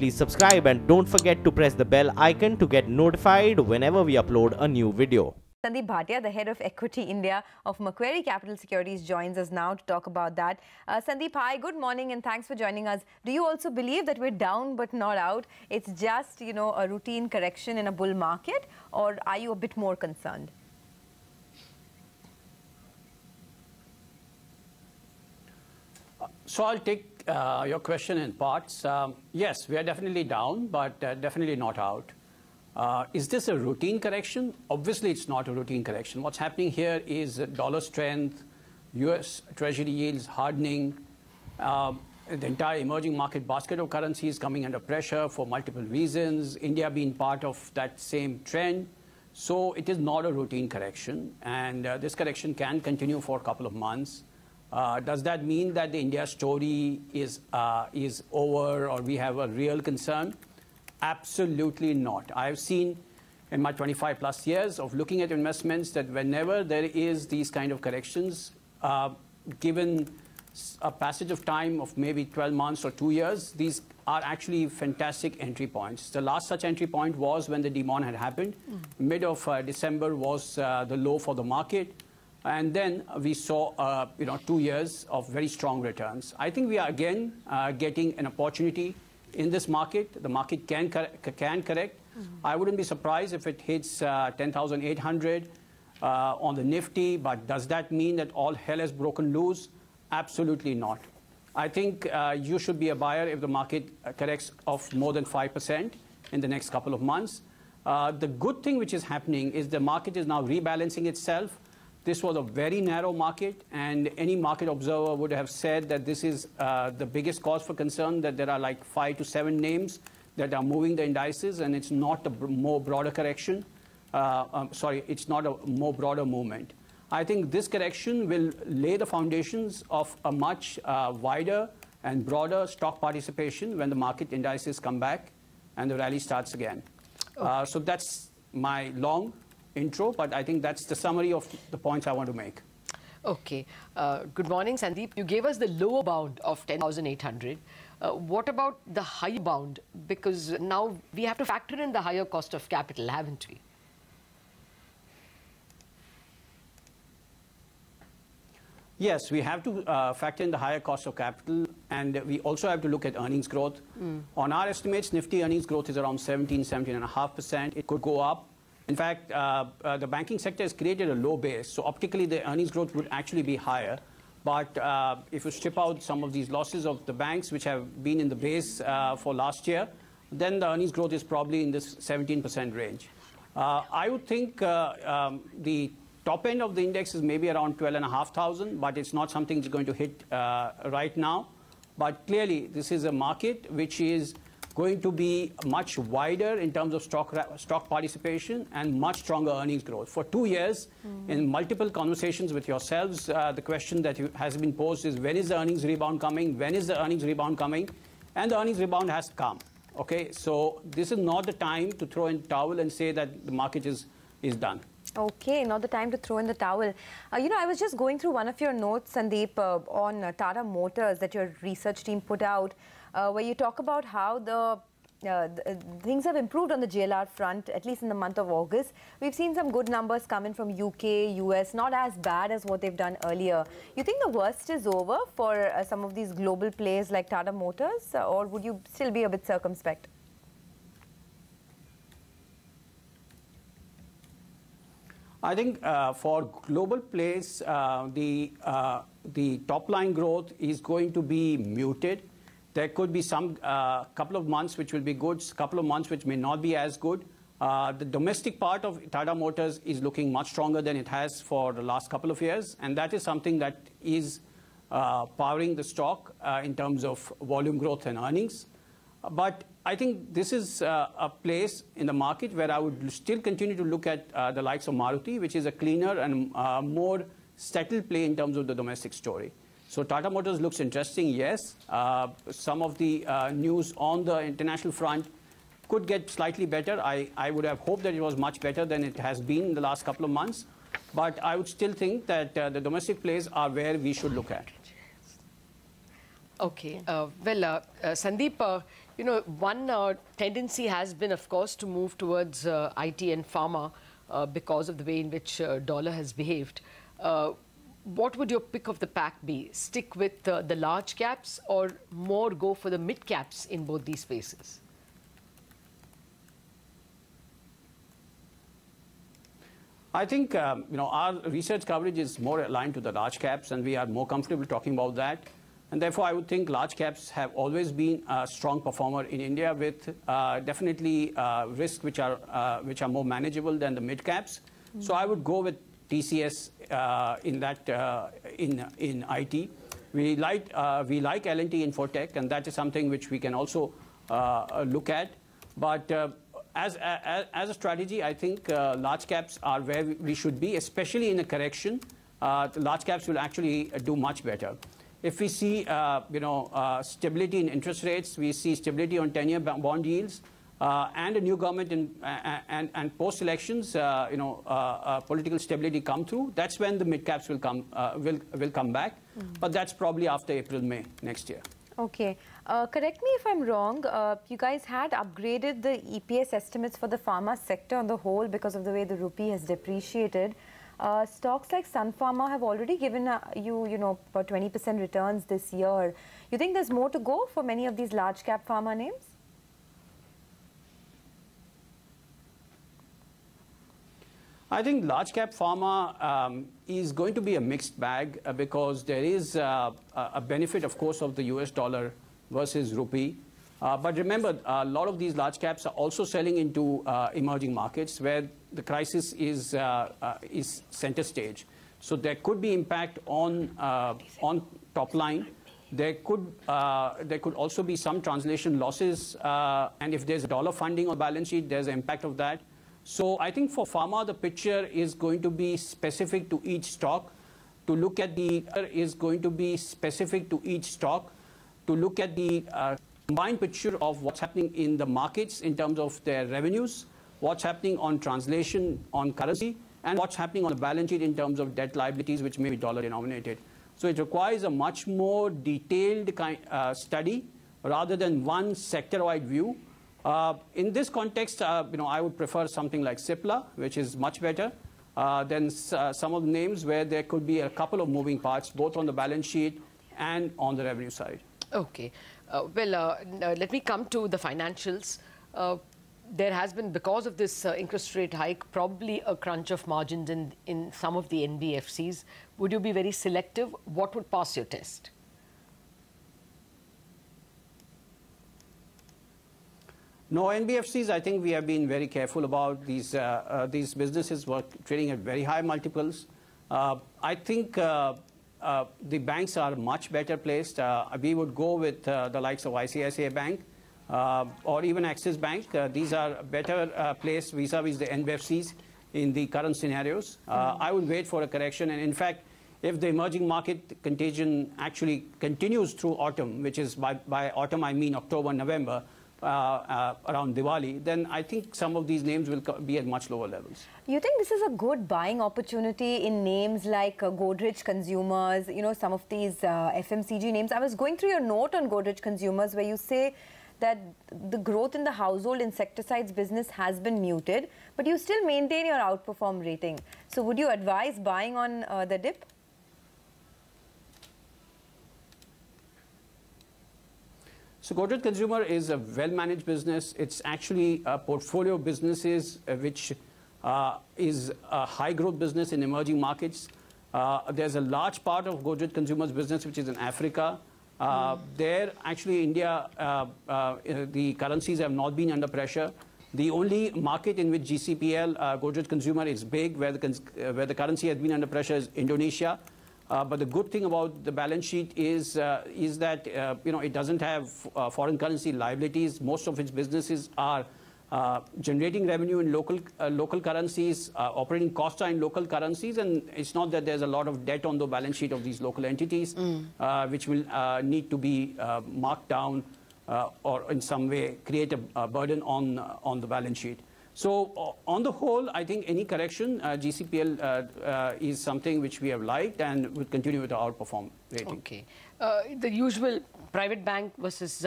please subscribe and don't forget to press the bell icon to get notified whenever we upload a new video. Sandeep Bhatia, the head of Equity India of Macquarie Capital Securities, joins us now to talk about that. Sandeep, hi, good morning and thanks for joining us. Do you also believe that we're down but not out? It's just, a routine correction in a bull market, or are you a bit more concerned? So I'll take your question in parts. Yes, we are definitely down, but definitely not out. Is this a routine correction? Obviously, it's not a routine correction. What's happening here is dollar strength, US Treasury yields hardening, the entire emerging market basket of currencies coming under pressure for multiple reasons, India being part of that same trend. So it is not a routine correction, and this correction can continue for a couple of months. Does that mean that the India story is over or we have a real concern? Absolutely not. I've seen in my 25 plus years of looking at investments that whenever there is these kind of corrections, given a passage of time of maybe 12 months or 2 years, these are actually fantastic entry points. The last such entry point was when the demon had happened. Mid of December was the low for the market. And then we saw 2 years of very strong returns. I think we are again getting an opportunity in this market. The market can correct. I wouldn't be surprised if it hits 10,800 on the Nifty, but does that mean that all hell has broken loose? Absolutely not. I think you should be a buyer if the market corrects of more than 5% in the next couple of months. The good thing which is happening is the market is now rebalancing itself. This was a very narrow market, and any market observer would have said that this is the biggest cause for concern, that there are like 5 to 7 names that are moving the indices, and it's not a more broader correction. It's not a more broader movement. I think this correction will lay the foundations of a much wider and broader stock participation when the market indices come back and the rally starts again. Okay. So that's my long intro, but I think that's the summary of the points I want to make. Okay. Good morning, Sandeep. You gave us the lower bound of 10,800. What about the high bound? Because now we have to factor in the higher cost of capital, haven't we? Yes, we have to factor in the higher cost of capital, and we also have to look at earnings growth. On our estimates, Nifty earnings growth is around 17.5%. It could go up. In fact, the banking sector has created a low base, so optically the earnings growth would actually be higher. But if you strip out some of these losses of the banks which have been in the base for last year, then the earnings growth is probably in this 17% range. I would think the top end of the index is maybe around 12,500, but it's not something that's going to hit right now. But clearly, this is a market which is going to be much wider in terms of stock participation and much stronger earnings growth. For 2 years, in multiple conversations with yourselves, the question that has been posed is, when is the earnings rebound coming? When is the earnings rebound coming? And the earnings rebound has come. Okay, so this is not the time to throw in the towel and say that the market is done. Okay, not the time to throw in the towel. I was just going through one of your notes, Sandeep, on Tata Motors that your research team put out, where you talk about how the things have improved on the JLR front, at least in the month of August. We've seen some good numbers coming from UK, US, not as bad as what they've done earlier. You think the worst is over for some of these global players like Tata Motors, or would you still be a bit circumspect? I think for global plays, the top line growth is going to be muted. There could be some couple of months which will be good, couple of months which may not be as good. The domestic part of Tata Motors is looking much stronger than it has for the last couple of years, and that is something that is powering the stock in terms of volume growth and earnings. But I think this is a place in the market where I would still continue to look at the likes of Maruti, which is a cleaner and more settled play in terms of the domestic story. So Tata Motors looks interesting, yes. Some of the news on the international front could get slightly better. I would have hoped that it was much better than it has been in the last couple of months. But I would still think that the domestic plays are where we should look at. Okay. Sandeep, You know, one tendency has been, of course, to move towards IT and pharma because of the way in which dollar has behaved. What would your pick of the pack be? Stick with the large caps or more go for the mid caps in both these spaces? I think our research coverage is more aligned to the large caps, and we are more comfortable talking about that. And therefore, I would think large caps have always been a strong performer in India, with definitely risks which are more manageable than the mid caps. So I would go with TCS in IT. We like L&T Infotech, and that is something which we can also look at. But as a strategy, I think large caps are where we should be, especially in a correction. The large caps will actually do much better. If we see stability in interest rates, we see stability on 10-year bond yields, and a new government and post-elections, political stability come through. That's when the mid caps will come back. But that's probably after April, May next year. Okay. Correct me if I'm wrong. You guys had upgraded the EPS estimates for the pharma sector on the whole because of the way the rupee has depreciated. Stocks like Sun Pharma have already given you about 20% returns this year. You think there's more to go for many of these large cap pharma names? I think large cap pharma is going to be a mixed bag because there is a benefit, of course, of the US dollar versus rupee. But remember, a lot of these large caps are also selling into emerging markets where the crisis is center stage. So there could be impact on top line. There could also be some translation losses, and if there's dollar funding on balance sheet, there's an impact of that. So I think for pharma, the picture is going to be specific to each stock. To look at the combined picture of what's happening in the markets in terms of their revenues, what's happening on translation on currency, and what's happening on the balance sheet in terms of debt liabilities, which may be dollar denominated. So it requires a much more detailed study rather than one sector-wide view. In this context, I would prefer something like Cipla, which is much better than some of the names where there could be a couple of moving parts, both on the balance sheet and on the revenue side. Okay. Let me come to the financials. There has been, because of this interest rate hike, probably a crunch of margins in some of the NBFCs. Would you be very selective? What would pass your test? No, NBFCs, I think we have been very careful about these businesses were trading at very high multiples. I think the banks are much better placed. We would go with the likes of ICICI Bank or even Axis Bank. These are better placed vis-a-vis the NBFCs in the current scenarios. I would wait for a correction. And in fact, if the emerging market contagion actually continues through autumn, which is by autumn I mean October, November, around Diwali, then I think some of these names will be at much lower levels. You think this is a good buying opportunity in names like Godrej Consumers, some of these FMCG names? I was going through your note on Godrej Consumers where you say that the growth in the household insecticides business has been muted, but you still maintain your outperform rating. So would you advise buying on the dip? So Godrej Consumer is a well-managed business. It's actually a portfolio of businesses which is a high-growth business in emerging markets. There's a large part of Godrej Consumer's business which is in Africa. There, actually, India, the currencies have not been under pressure. The only market in which GCPL, Godrej Consumer, is big, where the currency has been under pressure, is Indonesia. But the good thing about the balance sheet is that it doesn't have foreign currency liabilities. Most of its businesses are generating revenue in local currencies, operating costs are in local currencies, and it's not that there's a lot of debt on the balance sheet of these local entities, which will need to be marked down or in some way create a burden on the balance sheet. So on the whole, I think any correction, GCPL is something which we have liked and will continue with our outperform rating. Okay. The usual private bank versus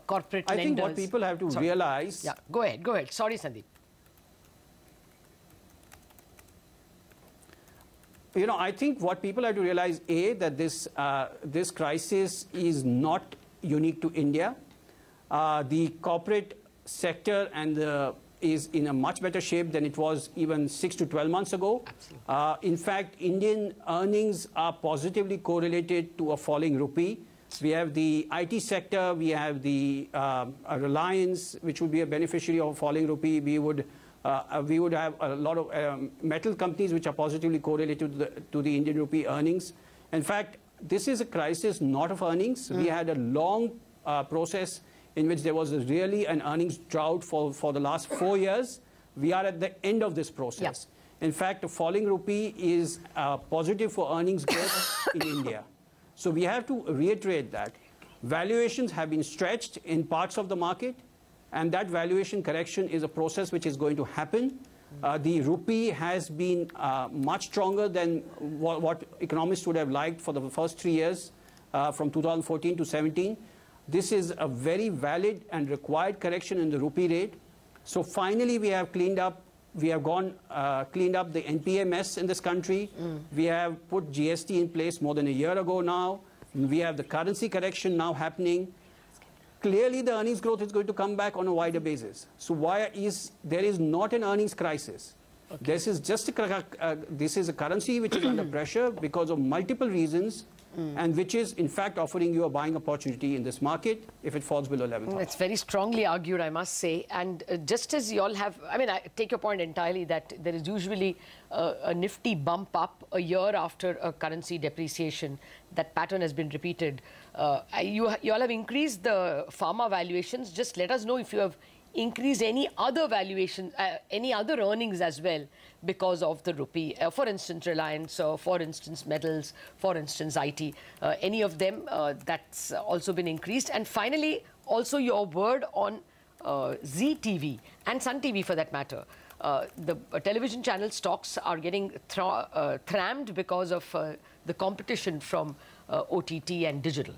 corporate lenders. I think what people have to realize... Yeah, go ahead. Sorry, Sandeep. You know, I think what people have to realize, A, that this crisis is not unique to India. The corporate sector is in a much better shape than it was even 6 to 12 months ago. In fact, Indian earnings are positively correlated to a falling rupee. We have the IT sector, we have the Reliance, which would be a beneficiary of a falling rupee. We would have a lot of metal companies which are positively correlated to the Indian rupee earnings. In fact, this is a crisis not of earnings. We had a long process in which there was really an earnings drought for the last 4 years. We are at the end of this process. In fact, a falling rupee is positive for earnings growth in India. So we have to reiterate that. Valuations have been stretched in parts of the market, and that valuation correction is a process which is going to happen. The rupee has been much stronger than what economists would have liked for the first 3 years, from 2014 to 17. This is a very valid and required correction in the rupee rate. So finally, we have cleaned up. We have cleaned up the NPA mess in this country. We have put GST in place more than a year ago now. We have the currency correction now happening. Clearly, the earnings growth is going to come back on a wider basis. So there is not an earnings crisis. Okay. This is just this is a currency which is under pressure because of multiple reasons. And which is, in fact, offering you a buying opportunity in this market if it falls below 11,000. It's very strongly argued, I must say. And just as you all have, I mean, I take your point entirely that there is usually a nifty bump up a year after a currency depreciation. That pattern has been repeated. You all have increased the pharma valuations. Just let us know if you have increased any other valuation, any other earnings as well because of the rupee. For instance, Reliance, for instance, metals, for instance, IT. Any of them, that's also been increased. And finally, also your word on Zee TV and Sun TV for that matter. The television channel stocks are getting trammed because of the competition from OTT and digital.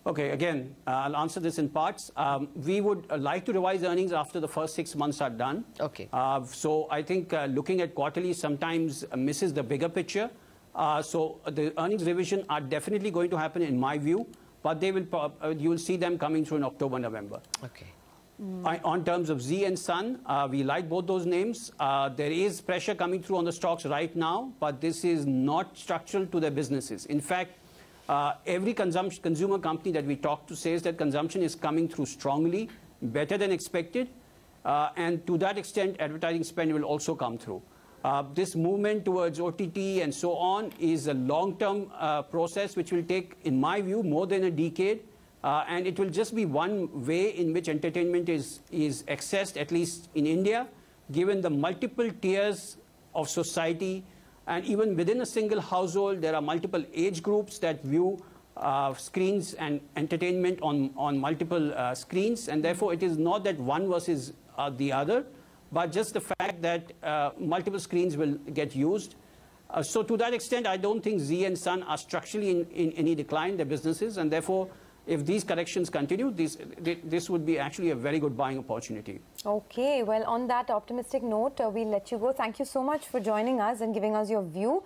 Okay, again, I'll answer this in parts. We would like to revise earnings after the first 6 months are done. Okay. So I think looking at quarterly sometimes misses the bigger picture. So the earnings revision are definitely going to happen in my view, but they will you will see them coming through in October, November. Okay. On terms of Zee and Sun, we like both those names. There is pressure coming through on the stocks right now, but this is not structural to their businesses. In fact, every consumer company that we talk to says that consumption is coming through strongly, better than expected. And to that extent, advertising spend will also come through. This movement towards OTT and so on is a long-term process which will take, in my view, more than a decade. And it will just be one way in which entertainment is accessed, at least in India, given the multiple tiers of society. And even within a single household, there are multiple age groups that view screens and entertainment on multiple screens. And therefore, it is not that one versus the other, but just the fact that multiple screens will get used. So to that extent, I don't think Zee and Sun are structurally in any decline, their businesses. And therefore, if these corrections continue, this would be actually a very good buying opportunity. Okay, well, on that optimistic note, we'll let you go. Thank you so much for joining us and giving us your view.